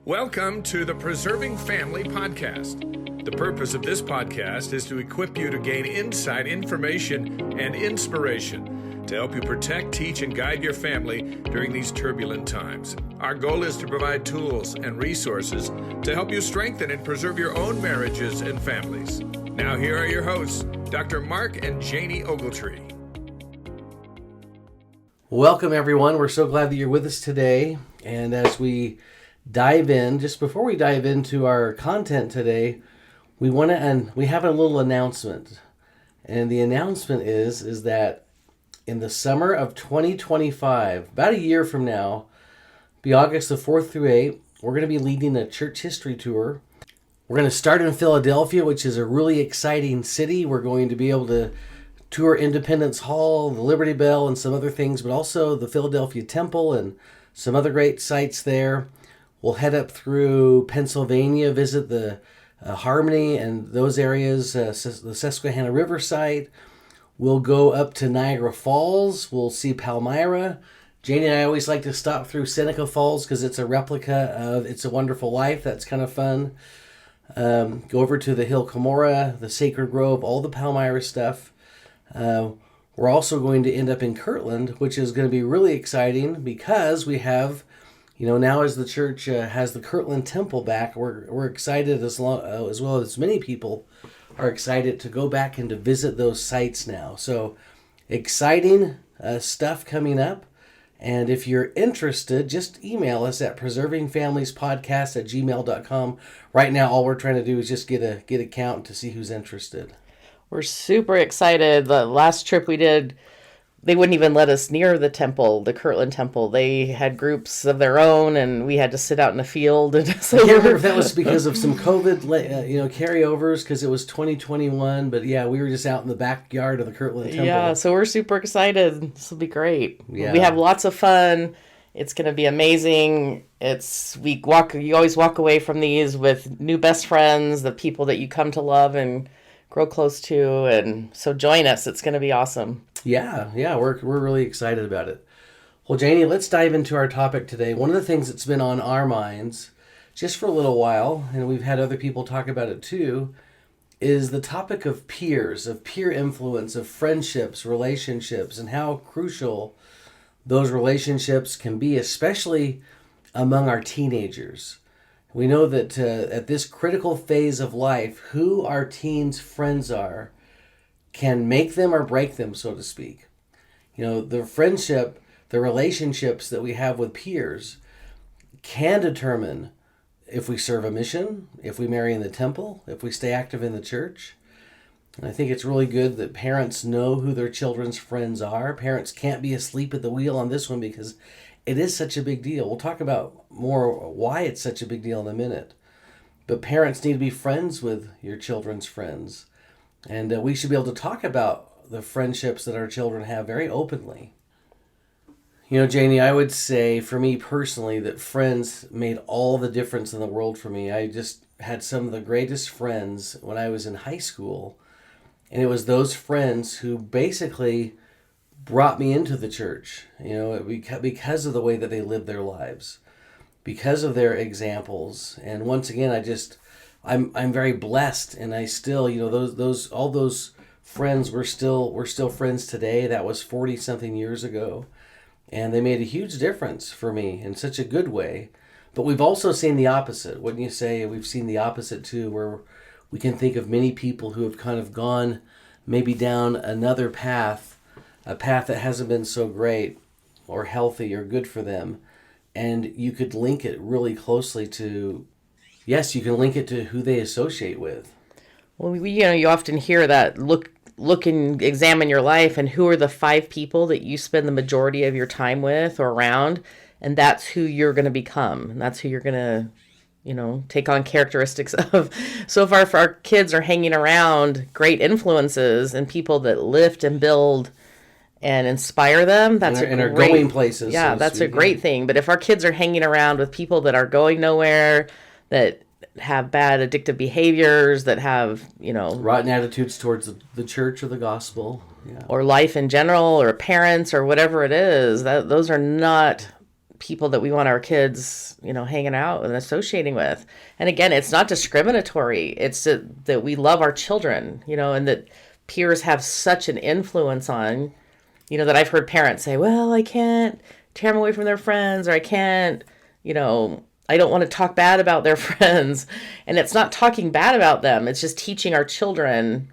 Welcome to the Preserving Family Podcast. The purpose of this podcast is to equip you to gain insight, information, and inspiration to help you protect, teach, and guide your family during these turbulent times. Our goal is to provide tools and resources to help you strengthen and preserve your own marriages and families. Now here are your hosts, Dr. Mark and Janie Ogletree. Welcome, everyone. We're so glad that you're with us today. And as we dive in, just before we dive into our content today, we have a little announcement. And the announcement is that in the summer of 2025, about a year from now, be August the 4th through 8th, we're going to be leading a church history tour. We're going to start in Philadelphia, which is a really exciting city. We're going to be able to tour Independence Hall, the Liberty Bell, and some other things, but also the Philadelphia Temple and some other great sites there. We'll head up through Pennsylvania, visit the Harmony and those areas, the Susquehanna River site. We'll go up to Niagara Falls. We'll see Palmyra. Janie and I always like to stop through Seneca Falls because it's a replica of It's a Wonderful Life. That's kind of fun. Go over to the Hill Cumorah, the Sacred Grove, all the Palmyra stuff. We're also going to end up in Kirtland, which is going to be really exciting because we have, now as the church has the Kirtland Temple back, we're excited as well as many people are excited to go back and to visit those sites now. So exciting stuff coming up. And if you're interested, just email us at preservingfamiliespodcast@gmail.com. Right now, all we're trying to do is just get a count to see who's interested. We're super excited. The last trip we did, they wouldn't even let us near the temple, the Kirtland Temple. They had groups of their own, and we had to sit out in the field. And so I can't remember if that was because of some COVID, carryovers, because it was 2021. But yeah, we were just out in the backyard of the Kirtland Temple. Yeah, so we're super excited. This will be great. Yeah. We have lots of fun. It's going to be amazing. You always walk away from these with new best friends, the people that you come to love and grow close to, and so join us. It's going to be awesome. Yeah, we're really excited about it. Well, Janie, let's dive into our topic today. One of the things that's been on our minds just for a little while, and we've had other people talk about it too, is the topic of peers, of peer influence, of friendships, relationships, and how crucial those relationships can be, especially among our teenagers. We know that at this critical phase of life, who our teens' friends are can make them or break them, so to speak. The friendship, the relationships that we have with peers can determine if we serve a mission, if we marry in the temple, if we stay active in the church. And I think it's really good that parents know who their children's friends are. Parents can't be asleep at the wheel on this one because it is such a big deal. We'll talk about more why it's such a big deal in a minute. But parents need to be friends with your children's friends. And we should be able to talk about the friendships that our children have very openly. Janie, I would say for me personally that friends made all the difference in the world for me. I just had some of the greatest friends when I was in high school. And it was those friends who basically brought me into the church, because of the way that they lived their lives, because of their examples. And once again, I'm very blessed, and I still, all those friends we're still friends today. That was 40 something years ago, and they made a huge difference for me in such a good way. But we've also seen the opposite, wouldn't you say? We've seen the opposite too, where we can think of many people who have kind of gone maybe down another path, a path that hasn't been so great or healthy or good for them. And you could link it really closely to, yes, you can link it to who they associate with. Well, you often hear that, look and examine your life, and who are the 5 people that you spend the majority of your time with or around, and that's who you're going to become. And that's who you're going to, take on characteristics of. So far, if our kids are hanging around great influences and people that lift and build and inspire them, that's and are going places. Yeah, that's a great thing. But if our kids are hanging around with people that are going nowhere, that have bad addictive behaviors, that have, rotten attitudes towards the church or the gospel, or life in general, or parents, or whatever it is, those are not people that we want our kids, hanging out and associating with. And again, it's not discriminatory. It's that we love our children, and that peers have such an influence on, that I've heard parents say, well, I can't tear them away from their friends, or I can't, I don't want to talk bad about their friends. And it's not talking bad about them. It's just teaching our children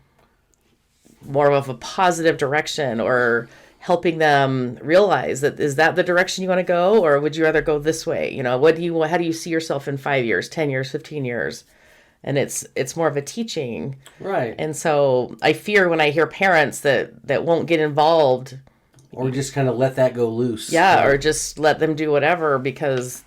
more of a positive direction, or helping them realize that, is that the direction you want to go, or would you rather go this way? How do you see yourself in 5 years, 10 years, 15 years? And it's more of a teaching. Right. And so I fear when I hear parents that won't get involved, or just kind of let that go loose. Yeah, or just let them do whatever, because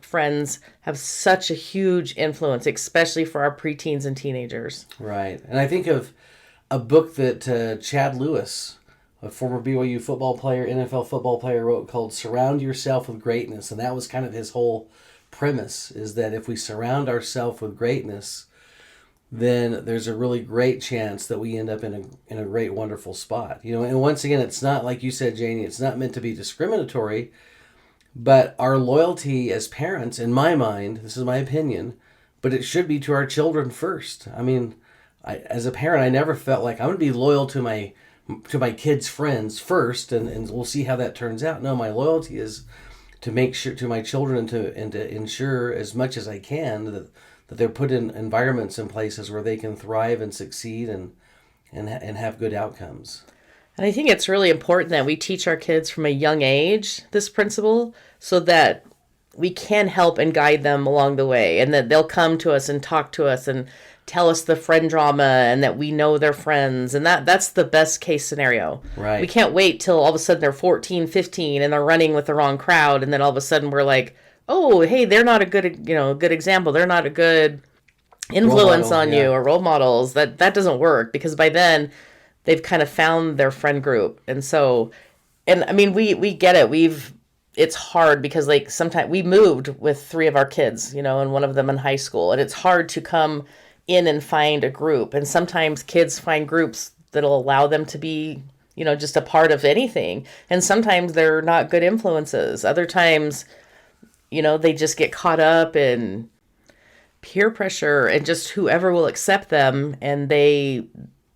friends have such a huge influence, especially for our preteens and teenagers. Right. And I think of a book that Chad Lewis, a former BYU football player, NFL football player, wrote called Surround Yourself with Greatness. And that was kind of his whole premise, is that if we surround ourselves with greatness, then there's a really great chance that we end up in a great, wonderful spot. And once again, it's not, like you said, Janie, it's not meant to be discriminatory, but our loyalty as parents, in my mind, this is my opinion, but it should be to our children first. I mean, as a parent, I never felt like I'm going to be loyal to my kids' friends first, and we'll see how that turns out. No, my loyalty is to make sure to my children and to ensure as much as I can that they're put in environments and places where they can thrive and succeed and have good outcomes. And I think it's really important that we teach our kids from a young age this principle, so that we can help and guide them along the way, and that they'll come to us and talk to us and tell us the friend drama, and that we know their friends. And that's the best case scenario. Right. We can't wait till all of a sudden they're 14, 15 and they're running with the wrong crowd. And then all of a sudden we're like, oh, hey, they're not a good, good example. They're not a good influence on you, or role models. That doesn't work, because by then they've kind of found their friend group. And so, and I mean, we get it. It's hard because like sometimes we moved with 3 of our kids, and one of them in high school, and it's hard to come in and find a group. And sometimes kids find groups that'll allow them to be, just a part of anything. And sometimes they're not good influences. Other times, they just get caught up in peer pressure and just whoever will accept them, and they,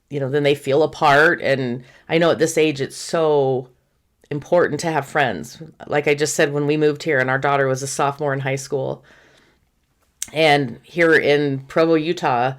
then they feel apart. And I know at this age, it's so important to have friends. Like I just said, when we moved here and our daughter was a sophomore in high school, and here in Provo, Utah,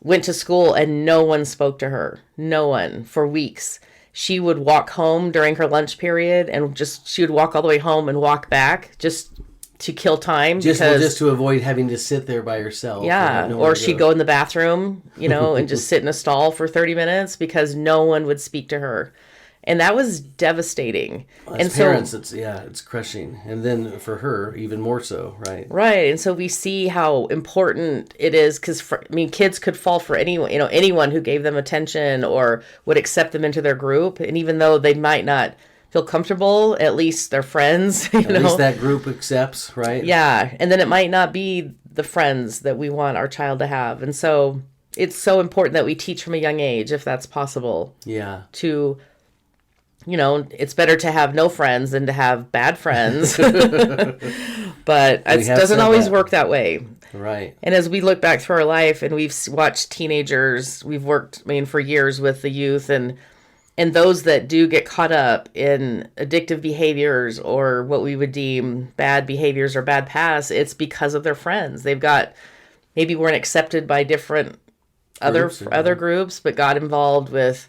went to school and no one spoke to her. No one for weeks. She would walk home during her lunch period, and she would walk all the way home and walk back just to kill time. Just to avoid having to sit there by herself. Yeah. Or she'd go in the bathroom, and just sit in a stall for 30 minutes because no one would speak to her. And that was devastating. As parents, it's crushing. And then for her, even more so, right? Right. And so we see how important it is, because, kids could fall for anyone who gave them attention or would accept them into their group. And even though they might not feel comfortable, at least they're friends. At least that group accepts, right? Yeah. And then it might not be the friends that we want our child to have. And so it's so important that we teach from a young age, if that's possible. Yeah. To... it's better to have no friends than to have bad friends. But it doesn't always work that way. Right. And as we look back through our life and we've watched teenagers, we've worked, for years with the youth, and those that do get caught up in addictive behaviors or what we would deem bad behaviors or bad pasts, it's because of their friends. Maybe weren't accepted by different other groups, but got involved with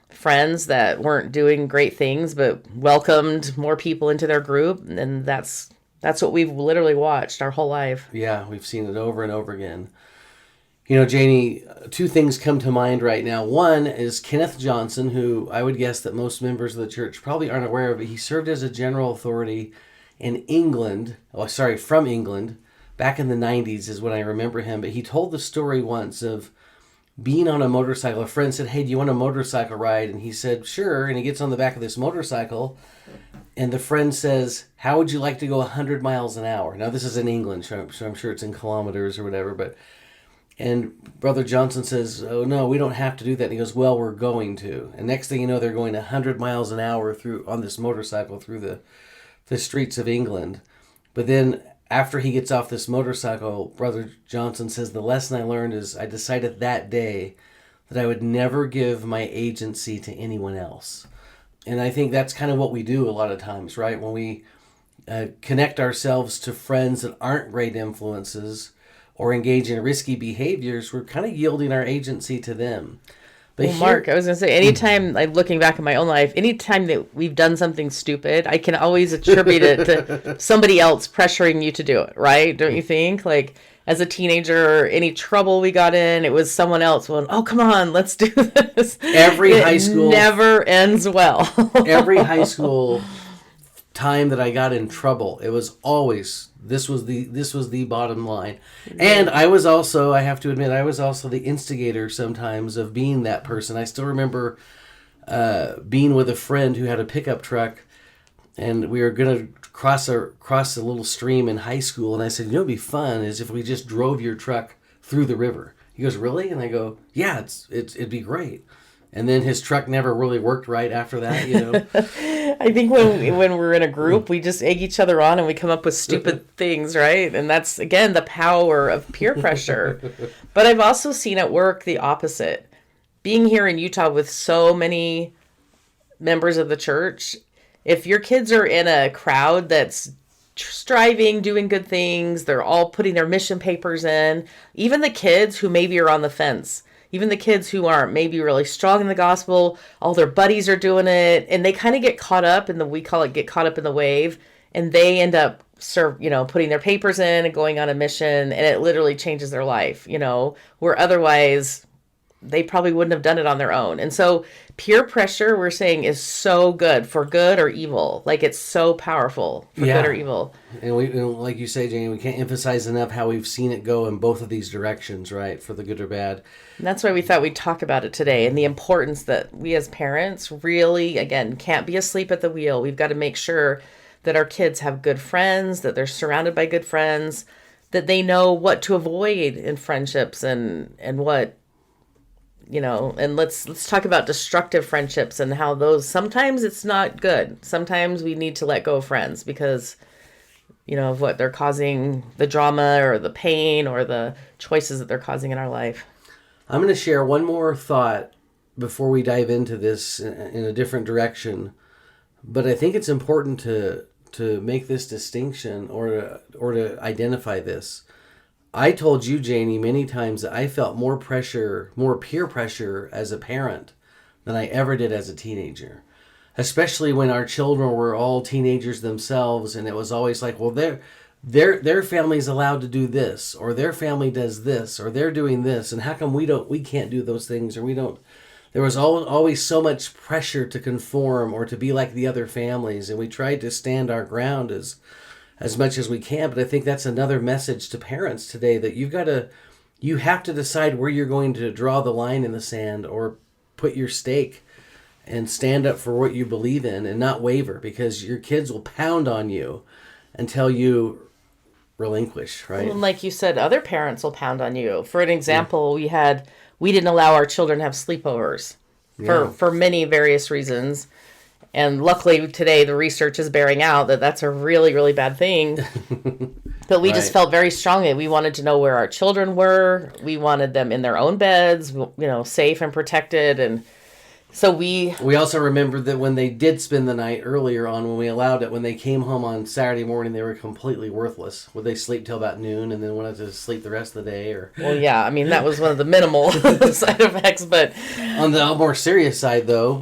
friends that weren't doing great things but welcomed more people into their group. And that's what we've literally watched our whole life. Yeah, we've seen it over and over again. Janie, 2 things come to mind right now. One is Kenneth Johnson, who I would guess that most members of the church probably aren't aware of, but he served as a general authority in England, from England, back in the 90s is when I remember him. But he told the story once of being on a motorcycle. A friend said, hey, do you want a motorcycle ride? And he said, sure. And he gets on the back of this motorcycle, and the friend says, how would you like to go 100 miles an hour? Now, this is in England, so I'm sure it's in kilometers or whatever. And Brother Johnson says, oh, no, we don't have to do that. And he goes, well, we're going to. And next thing you know, they're going 100 miles an hour on this motorcycle through the streets of England. But then after he gets off this motorcycle, Brother Johnson says, the lesson I learned is I decided that day that I would never give my agency to anyone else. And I think that's kind of what we do a lot of times, right? When we connect ourselves to friends that aren't great influences or engage in risky behaviors, we're kind of yielding our agency to them. But well, Mark, I was going to say, anytime, like looking back at my own life, anytime that we've done something stupid, I can always attribute it to somebody else pressuring you to do it, right? Don't you think? Like, as a teenager, any trouble we got in, it was someone else going, oh, come on, let's do this. Every high school never ends well. Every high school time that I got in trouble, it was always this was the bottom line. And I was also, I have to admit, I was also the instigator sometimes of being that person. I still remember being with a friend who had a pickup truck, and we were gonna cross a little stream in high school, and I said, you know, what'd be fun is if we just drove your truck through the river. He goes, really? And I go, yeah, it'd be great. And then his truck never really worked right after that, you know. I think when we're in a group, we just egg each other on and we come up with stupid things, right? And that's, again, the power of peer pressure. But I've also seen at work the opposite. Being here in Utah with so many members of the church, if your kids are in a crowd that's striving, doing good things, they're all putting their mission papers in, even the kids who maybe are on the fence, even the kids who aren't maybe really strong in the gospel, all their buddies are doing it, and they kind of get caught up in we call it get caught up in the wave, and they end up putting their papers in and going on a mission, and it literally changes their life, where otherwise they probably wouldn't have done it on their own. And so peer pressure, we're saying, is so good for good or evil. Like, it's so powerful for good or evil. And we, like you say, Janie, we can't emphasize enough how we've seen it go in both of these directions, right? For the good or bad. And that's why we thought we'd talk about it today, and the importance that we as parents really, again, can't be asleep at the wheel. We've got to make sure that our kids have good friends, that they're surrounded by good friends, that they know what to avoid in friendships and what, and let's talk about destructive friendships and how those, sometimes it's not good. Sometimes we need to let go of friends because, of what they're causing, the drama or the pain or the choices that they're causing in our life. I'm going to share one more thought before we dive into this in a different direction. But I think it's important to make this distinction or to identify this. I told you, Janie, many times that I felt more peer pressure as a parent than I ever did as a teenager. Especially when our children were all teenagers themselves, and it was always like, well, their family's allowed to do this, or their family does this, or they're doing this, and how come we can't do those things, or we don't. There was always so much pressure to conform or to be like the other families, and we tried to stand our ground as much as we can. But I think that's another message to parents today, that you have to decide where you're going to draw the line in the sand or put your stake and stand up for what you believe in and not waver, because your kids will pound on you until you relinquish, right? And like you said, other parents will pound on you. For an example, we didn't allow our children to have sleepovers for many various reasons. And luckily today the research is bearing out that that's a really, really bad thing. But we just felt very strongly. We wanted to know where our children were. We wanted them in their own beds, safe and protected. And so we also remembered that when they did spend the night earlier on, when we allowed it, when they came home on Saturday morning, they were completely worthless. Would they sleep till about noon and then wanted to sleep the rest of the day? Or well, yeah, I mean, that was one of the minimal side effects. But on the more serious side, though,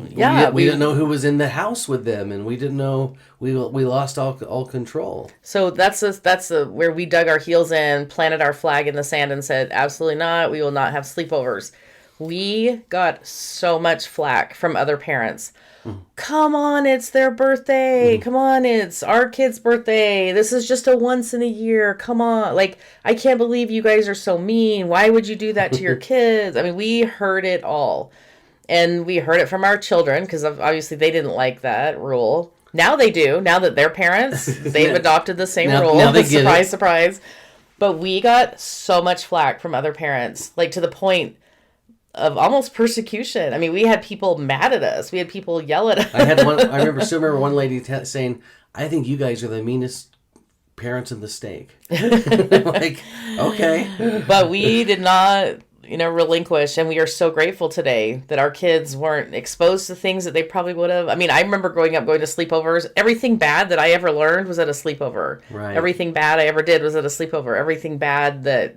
we didn't know who was in the house with them, and we didn't know, we lost all control. So that's where we dug our heels in, planted our flag in the sand, and said, absolutely not. We will not have sleepovers. We got so much flack from other parents. Come on, it's their birthday. Come on, it's our kid's birthday. This is just a once in a year. Come on. Like, I can't believe you guys are so mean. Why would you do that to your kids? I mean, we heard it all. And we heard it from our children because obviously they didn't like that rule. Now they do. Now that they're parents, they've adopted the same rule. Now they get surprise, it. Surprise. But we got so much flack from other parents, like to the point of almost persecution. I mean, we had people mad at us. We had people yell at us. I still remember one lady saying, "I think you guys are the meanest parents in the stake." Like, okay. But we did not, relinquish. And we are so grateful today that our kids weren't exposed to things that they probably would have. I mean, I remember growing up going to sleepovers. Everything bad that I ever learned was at a sleepover. Right. Everything bad I ever did was at a sleepover. Everything bad that,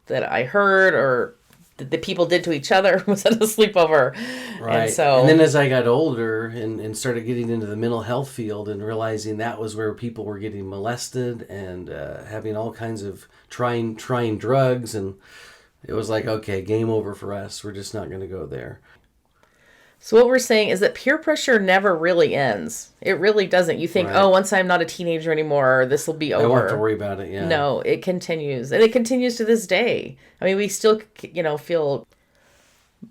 that I heard or that people did to each other was at a sleepover. Right. And then as I got older and started getting into the mental health field and realizing that was where people were getting molested and having all kinds of trying drugs, and it was like, okay, game over for us. We're just not going to go there. So what we're saying is that peer pressure never really ends. It really doesn't. You think, Right. once I'm not a teenager anymore, this will be over. I won't have to worry about it, yeah. No, it continues. And it continues to this day. I mean, we still, feel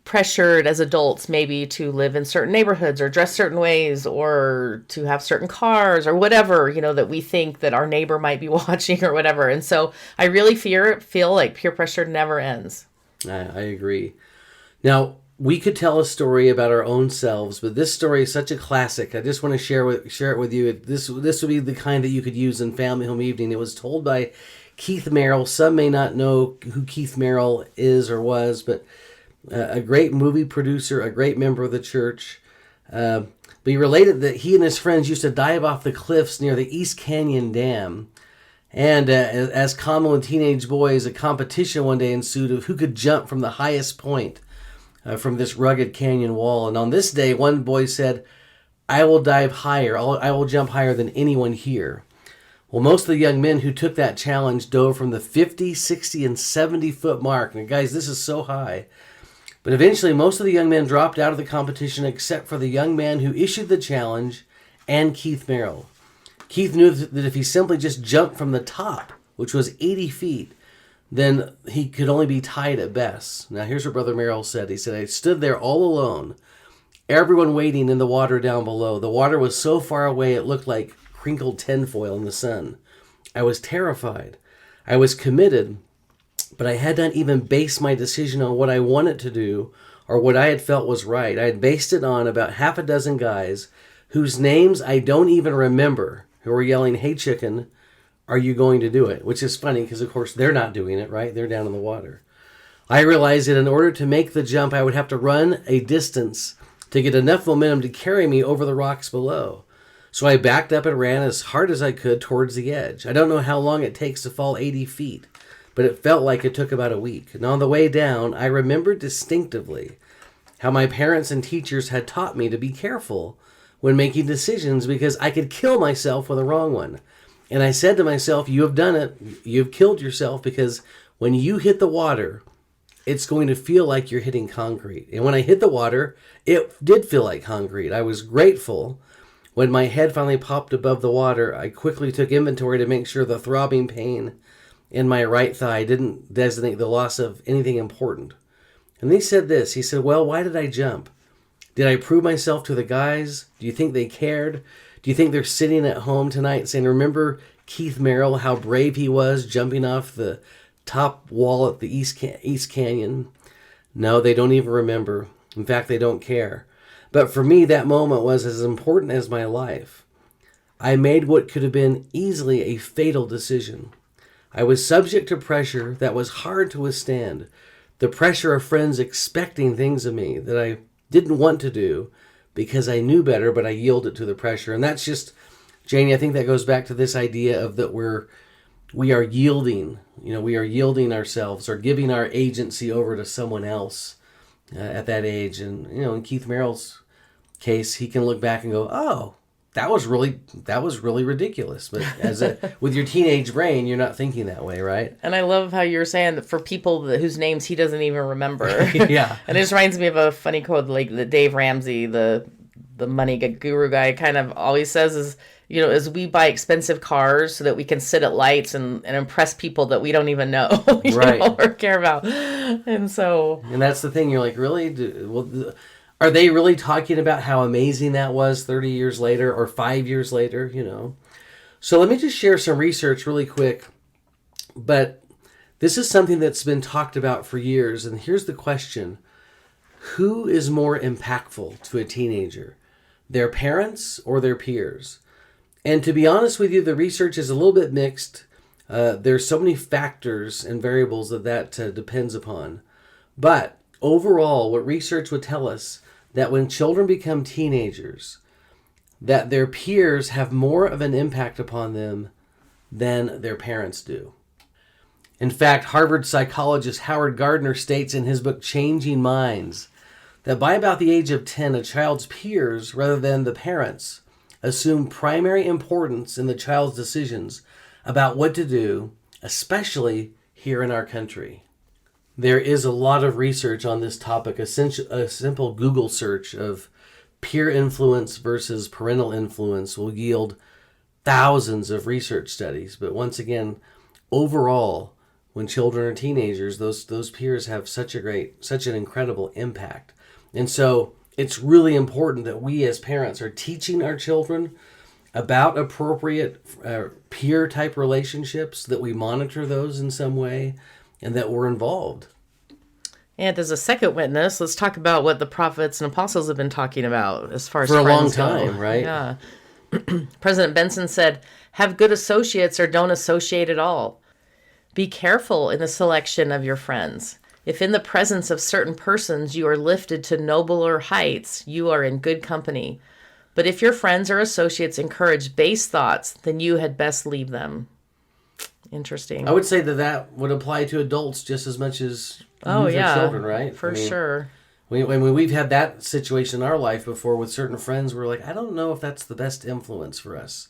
pressured as adults maybe to live in certain neighborhoods or dress certain ways or to have certain cars or whatever, that we think that our neighbor might be watching or whatever. And so I really feel like peer pressure never ends. I agree. Now, we could tell a story about our own selves, but this story is such a classic. I just want to share it with you. This would be the kind that you could use in Family Home Evening. It was told by Keith Merrill. Some may not know who Keith Merrill is or was, but a great movie producer, a great member of the church. But he related that he and his friends used to dive off the cliffs near the East Canyon Dam. And as common with teenage boys, a competition one day ensued of who could jump from the highest point from this rugged canyon wall. And on this day, one boy said, "I will dive higher. I will jump higher than anyone here." Well, most of the young men who took that challenge dove from the 50, 60, and 70-foot mark. And guys, this is so high. But eventually, most of the young men dropped out of the competition except for the young man who issued the challenge and Keith Merrill. Keith knew that if he simply just jumped from the top, which was 80 feet, then he could only be tied at best. Now, here's what Brother Merrill said. He said, "I stood there all alone, everyone waiting in the water down below. The water was so far away it looked like crinkled tinfoil in the sun. I was terrified. I was committed, but I had not even based my decision on what I wanted to do or what I had felt was right. I had based it on about half a dozen guys whose names I don't even remember, who were yelling, 'Hey, chicken, are you going to do it?' Which is funny because, of course, they're not doing it, right? They're down in the water. I realized that in order to make the jump, I would have to run a distance to get enough momentum to carry me over the rocks below. So I backed up and ran as hard as I could towards the edge. I don't know how long it takes to fall 80 feet, but it felt like it took about a week. And on the way down, I remembered distinctively how my parents and teachers had taught me to be careful when making decisions because I could kill myself with a wrong one. And I said to myself, you have done it. You've killed yourself because when you hit the water, it's going to feel like you're hitting concrete. And when I hit the water, it did feel like concrete. I was grateful. When my head finally popped above the water, I quickly took inventory to make sure the throbbing pain in my right thigh didn't designate the loss of anything important. And he said this. He said, well, why did I jump? Did I prove myself to the guys? Do you think they cared? Do you think they're sitting at home tonight saying, remember Keith Merrill, how brave he was jumping off the top wall at the East Canyon? No, they don't even remember. In fact, they don't care. But for me, that moment was as important as my life. I made what could have been easily a fatal decision. I was subject to pressure that was hard to withstand. The pressure of friends expecting things of me that I didn't want to do because I knew better, but I yielded to the pressure. And that's just, Janie, I think that goes back to this idea of that we are yielding. We are yielding ourselves or giving our agency over to someone else at that age. And, in Keith Merrill's case, he can look back and go, oh, that was really ridiculous. But with your teenage brain, you're not thinking that way, right? And I love how you're saying that for people whose names he doesn't even remember. Yeah. And it just reminds me of a funny quote, like the Dave Ramsey, the money guru guy, kind of always says is, as we buy expensive cars so that we can sit at lights and impress people that we don't even know, right, or care about. And that's the thing. You're like, really? Are they really talking about how amazing that was 30 years later or 5 years later, So let me just share some research really quick. But This is something that's been talked about for years, and here's the question. Who is more impactful to a teenager? Their parents or their peers? And to be honest with you, the research is a little bit mixed. There's so many factors and variables that depends upon. But overall, what research would tell us that when children become teenagers, that their peers have more of an impact upon them than their parents do. In fact, Harvard psychologist Howard Gardner states in his book Changing Minds that by about the age of 10, a child's peers, rather than the parents, assume primary importance in the child's decisions about what to do, especially here in our country. There is a lot of research on this topic. A simple Google search of peer influence versus parental influence will yield thousands of research studies. But once again, overall, when children are teenagers, those peers have such an incredible impact. And so it's really important that we as parents are teaching our children about appropriate peer-type relationships, that we monitor those in some way, and that we're involved. And as a second witness, let's talk about what the prophets and apostles have been talking about as far as for a long friends time, go. right? Yeah. President Benson said, "Have good associates or don't associate at all. Be careful in the selection of your friends. If in the presence of certain persons you are lifted to nobler heights, you are in good company. But if your friends or associates encourage base thoughts, then you had best leave them." Interesting. I would say that would apply to adults just as much as youth or children, right? For sure. When we've had that situation in our life before with certain friends, we're like, I don't know if that's the best influence for us.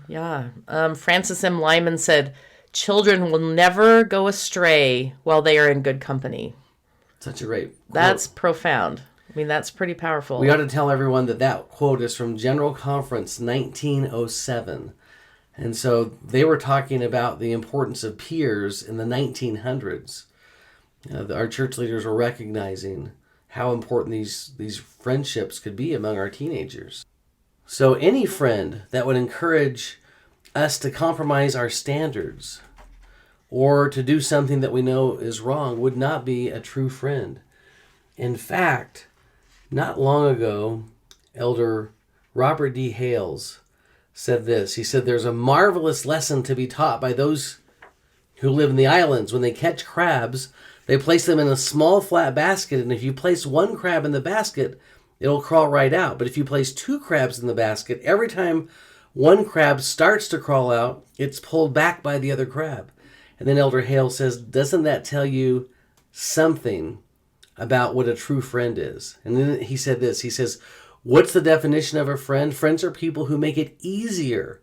Yeah. Francis M. Lyman said, "Children will never go astray while they are in good company." Such a great quote. That's profound. I mean, that's pretty powerful. We ought to tell everyone that quote is from General Conference 1907. And so they were talking about the importance of peers in the 1900s. Our church leaders were recognizing how important these friendships could be among our teenagers. So any friend that would encourage us to compromise our standards or to do something that we know is wrong would not be a true friend. In fact, not long ago, Elder Robert D. Hales said this. He said, "There's a marvelous lesson to be taught by those who live in the islands. When they catch crabs, they place them in a small flat basket, and if you place one crab in the basket, it'll crawl right out. But if you place two crabs in the basket, every time one crab starts to crawl out, it's pulled back by the other crab." And then Elder Hales says, "Doesn't that tell you something about what a true friend is?" And then he said this. He says, "What's the definition of a friend? Friends are people who make it easier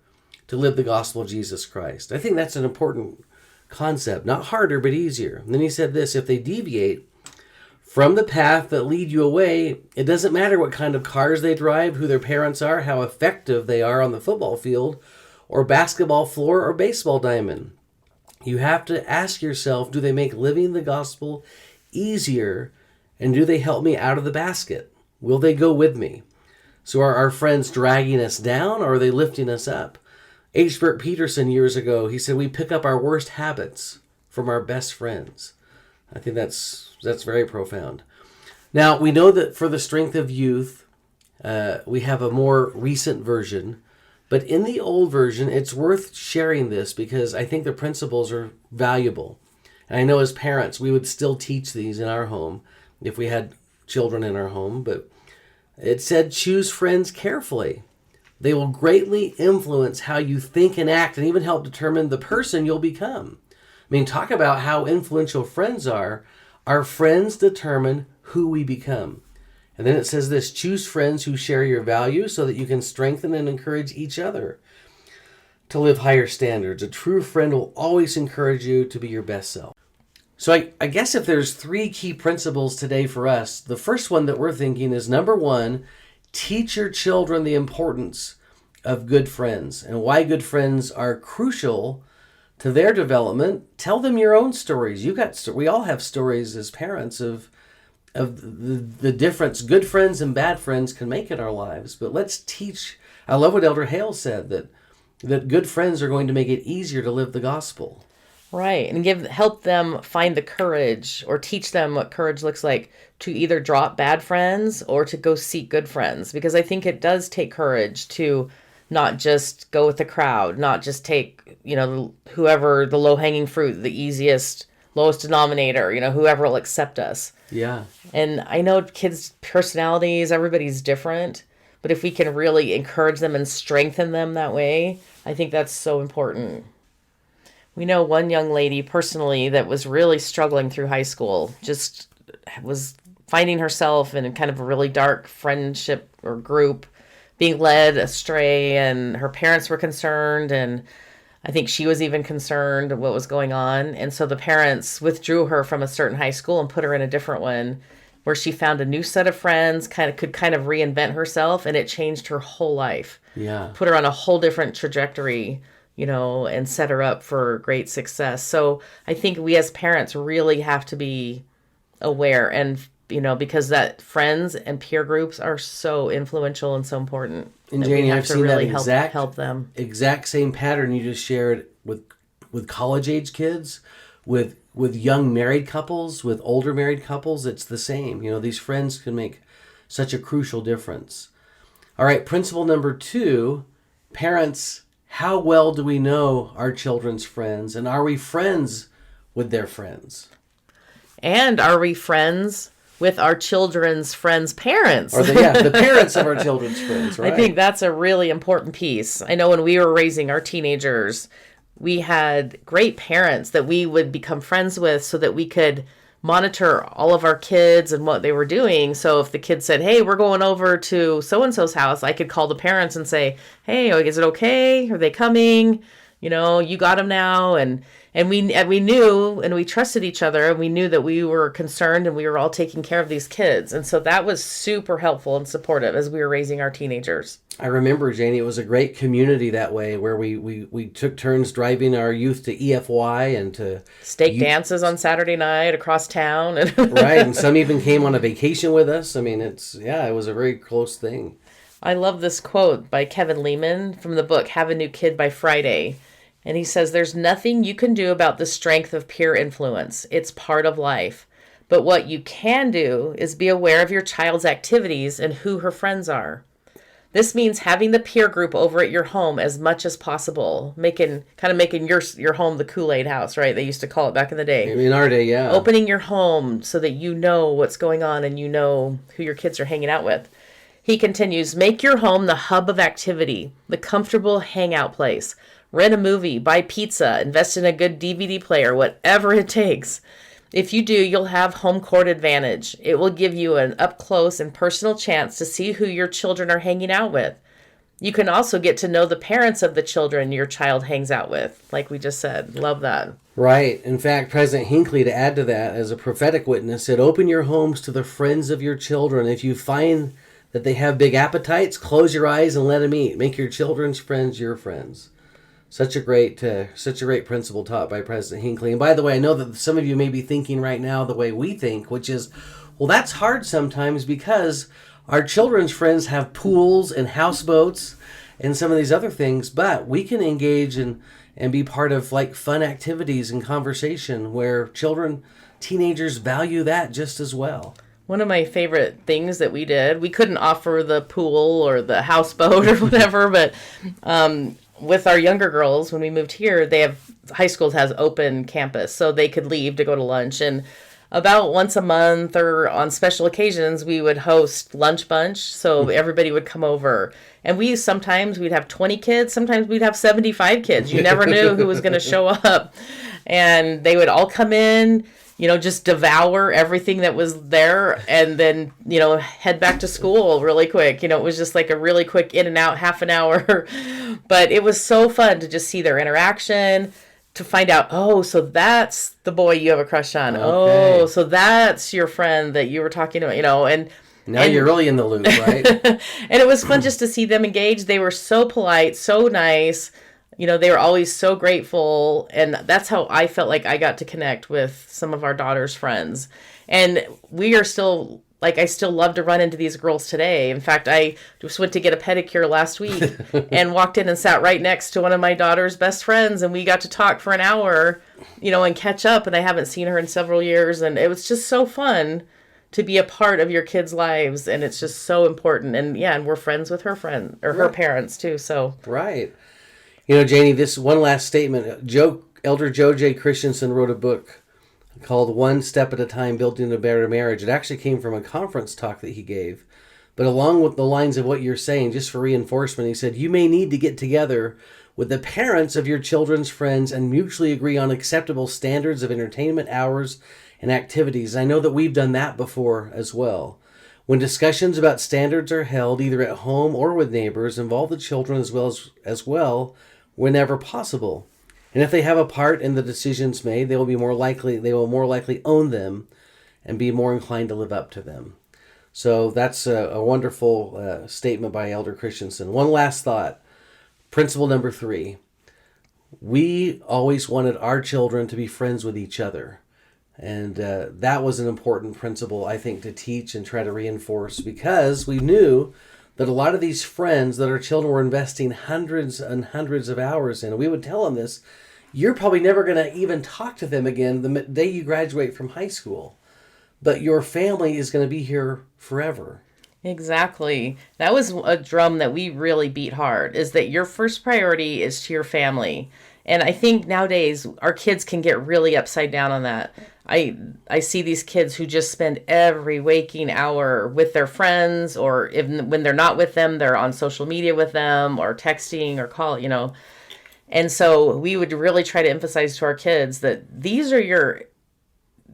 to live the gospel of Jesus Christ." I think that's an important concept. Not harder, but easier. And then he said this, "If they deviate from the path that lead you away, it doesn't matter what kind of cars they drive, who their parents are, how effective they are on the football field or basketball floor or baseball diamond. You have to ask yourself, do they make living the gospel easier, and do they help me out of the basket? Will they go with me? So are our friends dragging us down, or are they lifting us up?" H. Burt Peterson years ago, he said, "We pick up our worst habits from our best friends." I think that's very profound. Now, we know that for the strength of youth, we have a more recent version. But in the old version, it's worth sharing this because I think the principles are valuable. And I know as parents, we would still teach these in our home if we had children in our home. But it said, "Choose friends carefully. They will greatly influence how you think and act and even help determine the person you'll become." I mean, talk about how influential friends are. Our friends determine who we become. And then it says this, "Choose friends who share your values so that you can strengthen and encourage each other to live higher standards. A true friend will always encourage you to be your best self." So I guess if there's three key principles today for us, the first one that we're thinking is, number one, teach your children the importance of good friends and why good friends are crucial to their development. Tell them your own stories. We all have stories as parents of the difference good friends and bad friends can make in our lives. But let's teach. I love what Elder Hale said, that good friends are going to make it easier to live the gospel. Right. And help them find the courage or teach them what courage looks like to either drop bad friends or to go seek good friends. Because I think it does take courage to not just go with the crowd, not just take, whoever the low hanging fruit, the easiest, lowest denominator, whoever will accept us. Yeah. And I know kids' personalities, everybody's different, but if we can really encourage them and strengthen them that way, I think that's so important. We know one young lady personally that was really struggling through high school, just was finding herself in kind of a really dark friendship or group, being led astray, and her parents were concerned, and I think she was even concerned what was going on. And so the parents withdrew her from a certain high school and put her in a different one where she found a new set of friends, could reinvent herself, and it changed her whole life. Yeah. Put her on a whole different trajectory, and set her up for great success. So I think we as parents really have to be aware and, because that friends and peer groups are so influential and so important. And Janie, I've seen really that help them. Exact same pattern you just shared with college age kids, with young married couples, with older married couples. It's the same. These friends can make such a crucial difference. All right, principle number 2, parents. How well do we know our children's friends, and are we friends with their friends? And are we friends with our children's friends' parents? Or the parents of our children's friends, right? I think that's a really important piece. I know when we were raising our teenagers, we had great parents that we would become friends with so that we could monitor all of our kids and what they were doing. So if the kids said, hey, we're going over to so-and-so's house, I could call the parents and say, hey, is it okay? Are they coming? You got them now. And we knew, and we trusted each other, and we knew that we were concerned and we were all taking care of these kids. And so that was super helpful and supportive as we were raising our teenagers. I remember, Janie, it was a great community that way where we took turns driving our youth to EFY and to stake dances on Saturday night across town. Right, and some even came on a vacation with us. I mean, it was a very close thing. I love this quote by Kevin Lehman from the book Have a New Kid by Friday. And he says, there's nothing you can do about the strength of peer influence. It's part of life. But what you can do is be aware of your child's activities and who her friends are. This means having the peer group over at your home as much as possible, making your home the Kool-Aid house, right? They used to call it back in the day. In our day, yeah. Opening your home so that you know what's going on and you know who your kids are hanging out with. He continues, make your home the hub of activity, the comfortable hangout place. Rent a movie, buy pizza, invest in a good DVD player, whatever it takes. If you do, you'll have home court advantage. It will give you an up-close and personal chance to see who your children are hanging out with. You can also get to know the parents of the children your child hangs out with, like we just said. Love that. Right. In fact, President Hinckley, to add to that, as a prophetic witness, said, open your homes to the friends of your children. If you find that they have big appetites, close your eyes and let them eat. Make your children's friends your friends. Such a great principle taught by President Hinckley. And by the way, I know that some of you may be thinking right now the way we think, which is, well, that's hard sometimes because our children's friends have pools and houseboats and some of these other things, but we can engage and be part of like fun activities and conversation where teenagers value that just as well. One of my favorite things that we did, we couldn't offer the pool or the houseboat or whatever, but with our younger girls, when we moved here, high school has open campus, so they could leave to go to lunch. And about once a month or on special occasions, we would host lunch bunch, so everybody would come over. And sometimes we'd have 20 kids, sometimes we'd have 75 kids. You never knew who was going to show up. And they would all come in, just devour everything that was there and then, head back to school really quick. It was just like a really quick in and out, half an hour. But it was so fun to just see their interaction, to find out, oh, so that's the boy you have a crush on. Okay. Oh, so that's your friend that you were talking about, and now you're really in the loop, right? And it was fun just to see them engage. They were so polite, so nice. They were always so grateful, and that's how I felt like I got to connect with some of our daughter's friends. And we are still like, I still love to run into these girls today. In fact, I just went to get a pedicure last week and walked in and sat right next to one of my daughter's best friends. And we got to talk for an hour, and catch up. And I haven't seen her in several years. And it was just so fun to be a part of your kids' lives. And it's just so important. And and we're friends with her friend or her parents too. So. Right. Janie, this one last statement. Elder Joe J. Christensen wrote a book called One Step at a Time, Building a Better Marriage. It actually came from a conference talk that he gave. But along with the lines of what you're saying, just for reinforcement, he said, you may need to get together with the parents of your children's friends and mutually agree on acceptable standards of entertainment hours and activities. I know that we've done that before as well. When discussions about standards are held, either at home or with neighbors, involve the children as well whenever possible. And if they have a part in the decisions made, they will more likely own them and be more inclined to live up to them. So that's a wonderful statement by Elder Christensen. One last thought. Principle number 3. We always wanted our children to be friends with each other. And that was an important principle, I think, to teach and try to reinforce, because we knew that a lot of these friends that our children were investing hundreds and hundreds of hours in, and we would tell them this, you're probably never going to even talk to them again the day you graduate from high school. But your family is going to be here forever. Exactly. That was a drum that we really beat hard, is that your first priority is to your family. And I think nowadays our kids can get really upside down on that. I see these kids who just spend every waking hour with their friends, or even when they're not with them, they're on social media with them or texting or call. And so we would really try to emphasize to our kids that these are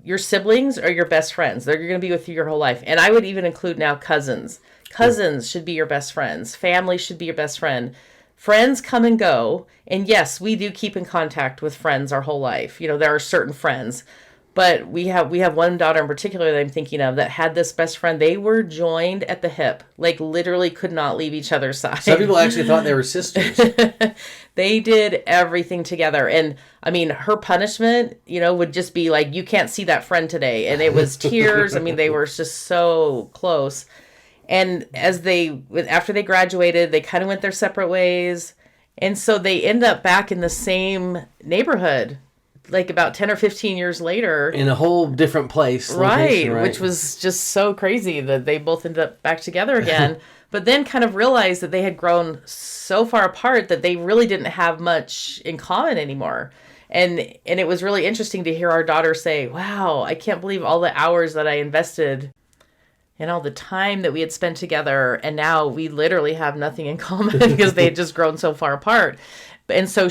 your siblings are your best friends. They're going to be with you your whole life. And I would even include now cousins. Cousins should be your best friends. Family should be your best friend. Friends come and go. And yes, we do keep in contact with friends our whole life. There are certain friends. But we have one daughter in particular that I'm thinking of that had this best friend. They were joined at the hip, like literally could not leave each other's side. Some people actually thought they were sisters. They did everything together. And I mean, her punishment, would just be like, you can't see that friend today. And it was tears. I mean, they were just so close. And after they graduated, they kind of went their separate ways. And so they end up back in the same neighborhood, like about 10 or 15 years later. In a whole different place. Right, which was just so crazy that they both ended up back together again. But then kind of realized that they had grown so far apart that they really didn't have much in common anymore. And it was really interesting to hear our daughter say, wow, I can't believe all the hours that I invested and all the time that we had spent together. And now we literally have nothing in common because they had just grown so far apart. And so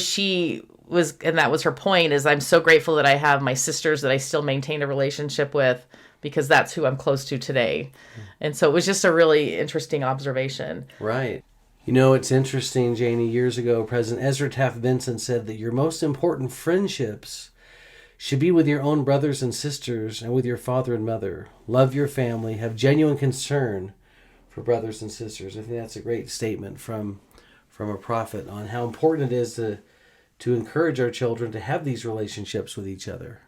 and that was her point, is I'm so grateful that I have my sisters that I still maintain a relationship with, because that's who I'm close to today. And so it was just a really interesting observation. Right. It's interesting, Janie. Years ago, President Ezra Taft Benson said that your most important friendships should be with your own brothers and sisters and with your father and mother. Love your family. Have genuine concern for brothers and sisters. I think that's a great statement from a prophet on how important it is to encourage our children to have these relationships with each other.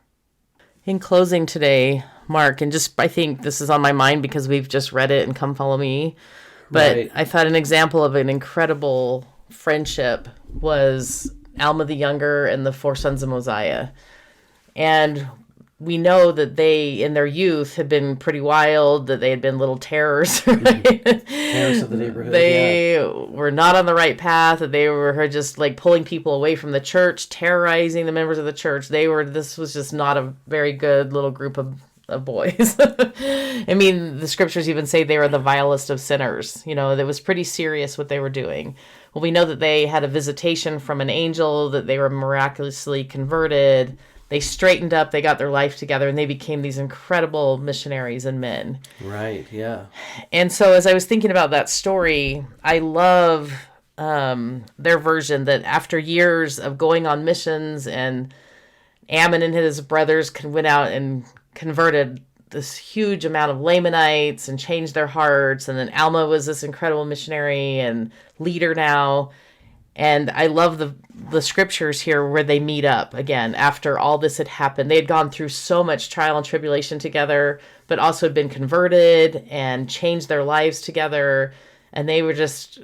In closing today, Mark, and just I think this is on my mind because we've just read it in Come Follow Me, but right. I thought an example of an incredible friendship was Alma the Younger and the 4 sons of Mosiah. And we know that they, in their youth, had been pretty wild, that they had been little terrors. Right? Terrors of the neighborhood. They were not on the right path, that they were just like pulling people away from the church, terrorizing the members of the church. This was just not a very good little group of boys. I mean, the scriptures even say they were the vilest of sinners. That was pretty serious what they were doing. Well, we know that they had a visitation from an angel, that they were miraculously converted. They straightened up, they got their life together, and they became these incredible missionaries and men. Right, yeah. And so as I was thinking about that story, I love their version that after years of going on missions, and Ammon and his brothers went out and converted this huge amount of Lamanites and changed their hearts. And then Alma was this incredible missionary and leader now. And I love the scriptures here where they meet up again after all this had happened. They had gone through so much trial and tribulation together, but also had been converted and changed their lives together. And they were just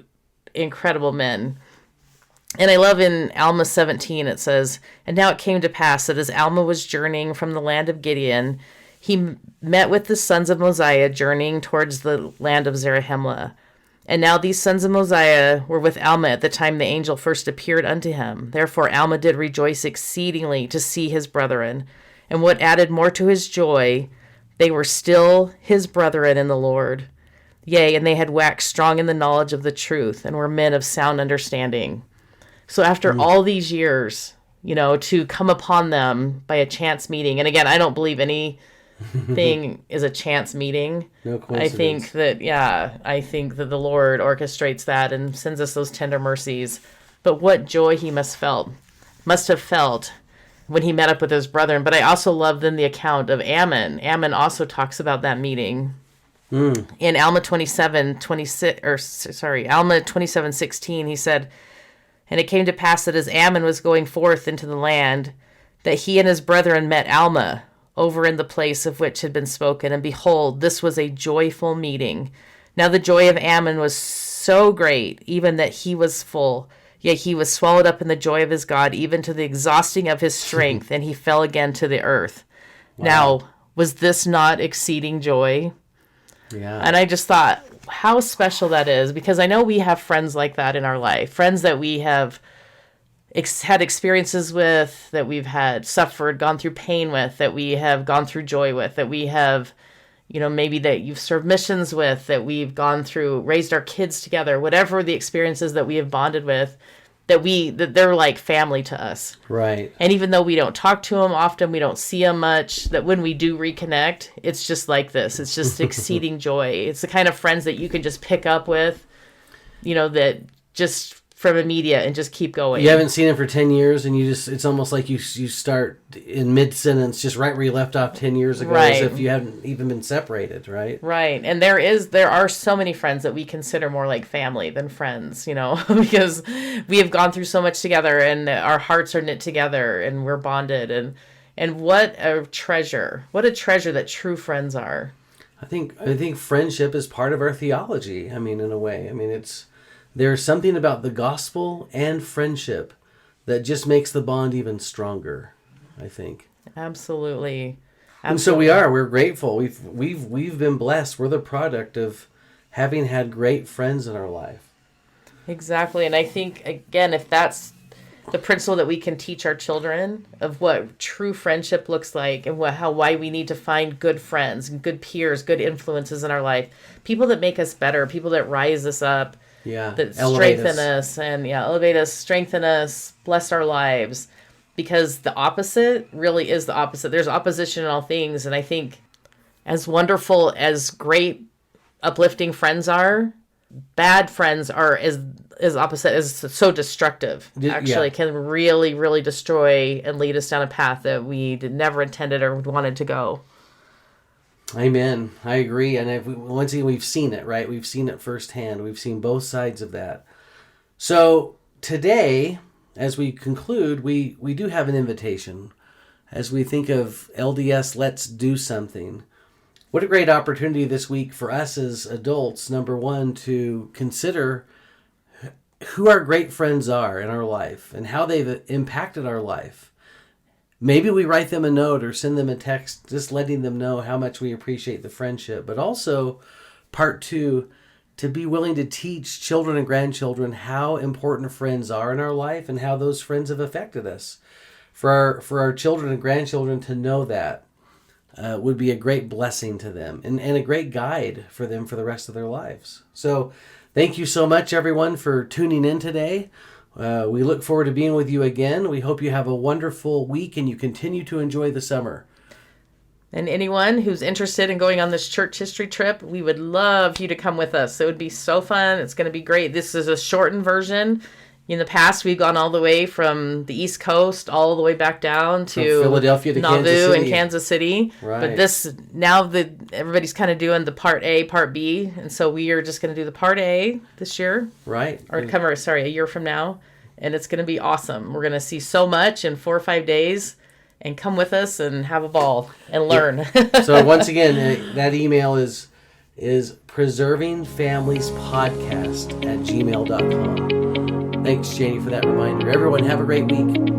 incredible men. And I love in Alma 17, it says, "And now it came to pass that as Alma was journeying from the land of Gideon, he met with the sons of Mosiah journeying towards the land of Zarahemla. And now these sons of Mosiah were with Alma at the time the angel first appeared unto him. Therefore Alma did rejoice exceedingly to see his brethren. And what added more to his joy, they were still his brethren in the Lord. Yea, and they had waxed strong in the knowledge of the truth, and were men of sound understanding." So after all these years, to come upon them by a chance meeting, and again, I don't believe anything is a chance meeting. No coincidence. I think that the Lord orchestrates that and sends us those tender mercies. But what joy he must have felt when he met up with his brethren. But I also love then the account of Ammon. Ammon also talks about that meeting. In Alma 27:16, he said, "And it came to pass that as Ammon was going forth into the land, that he and his brethren met Alma over in the place of which had been spoken. And behold, this was a joyful meeting. Now the joy of Ammon was so great, even that he was full. Yet he was swallowed up in the joy of his God, even to the exhausting of his strength, and he fell again to the earth." Wow. Now, was this not exceeding joy? Yeah. And I just thought, how special that is, because I know we have friends like that in our life, friends that we have had experiences with, that we've had suffered, gone through pain with, that we have gone through joy with, that we have, maybe that you've served missions with, that we've gone through, raised our kids together, whatever the experiences that we have bonded with, that they're like family to us. Right. And even though we don't talk to them often, we don't see them much, that when we do reconnect, it's just like this. It's just exceeding joy. It's the kind of friends that you can just pick up with, that just from immediate and just keep going. You haven't seen him for 10 years and it's almost like you start in mid-sentence just right where you left off 10 years ago, right, as if you hadn't even been separated, right? Right. And there are so many friends that we consider more like family than friends, because we have gone through so much together and our hearts are knit together and we're bonded, and what a treasure that true friends are. I think friendship is part of our theology. In a way. There's something about the gospel and friendship that just makes the bond even stronger, I think. Absolutely. And so we're grateful. We've been blessed. We're the product of having had great friends in our life. Exactly. And I think, again, if that's the principle that we can teach our children of what true friendship looks like, and why we need to find good friends and good peers, good influences in our life, people that make us better, people that rise us up, that strengthen us and elevate us, strengthen us, bless our lives, because the opposite really is the opposite. There's opposition in all things, and I think as wonderful as great uplifting friends are, bad friends are as opposite, as so destructive. Actually, can really, really destroy and lead us down a path that we never intended or wanted to go. Amen. I agree. And once again, we've seen it, right? We've seen it firsthand. We've seen both sides of that. So today, as we conclude, we do have an invitation. As we think of LDS, let's do something. What a great opportunity this week for us as adults, number one, to consider who our great friends are in our life and how they've impacted our life. Maybe we write them a note or send them a text just letting them know how much we appreciate the friendship. But also, part two, to be willing to teach children and grandchildren how important friends are in our life and how those friends have affected us. For our children and grandchildren to know that would be a great blessing to them and a great guide for them for the rest of their lives. So thank you so much, everyone, for tuning in today. We look forward to being with you again. We hope you have a wonderful week and you continue to enjoy the summer. And anyone who's interested in going on this church history trip, we would love you to come with us. It would be so fun. It's going to be great. This is a shortened version. In the past, we've gone all the way from the East Coast all the way back down to Philadelphia to Nauvoo and Kansas City. Right. But everybody's kind of doing the part A, part B, and so we are just going to do the part A this year. Right. Or a year from now. and it's going to be awesome. We're going to see so much in 4 or 5 days, and come with us and have a ball and learn. So once again, that email is preservingfamiliespodcast@gmail.com. Thanks, Janie, for that reminder. Everyone, have a great week.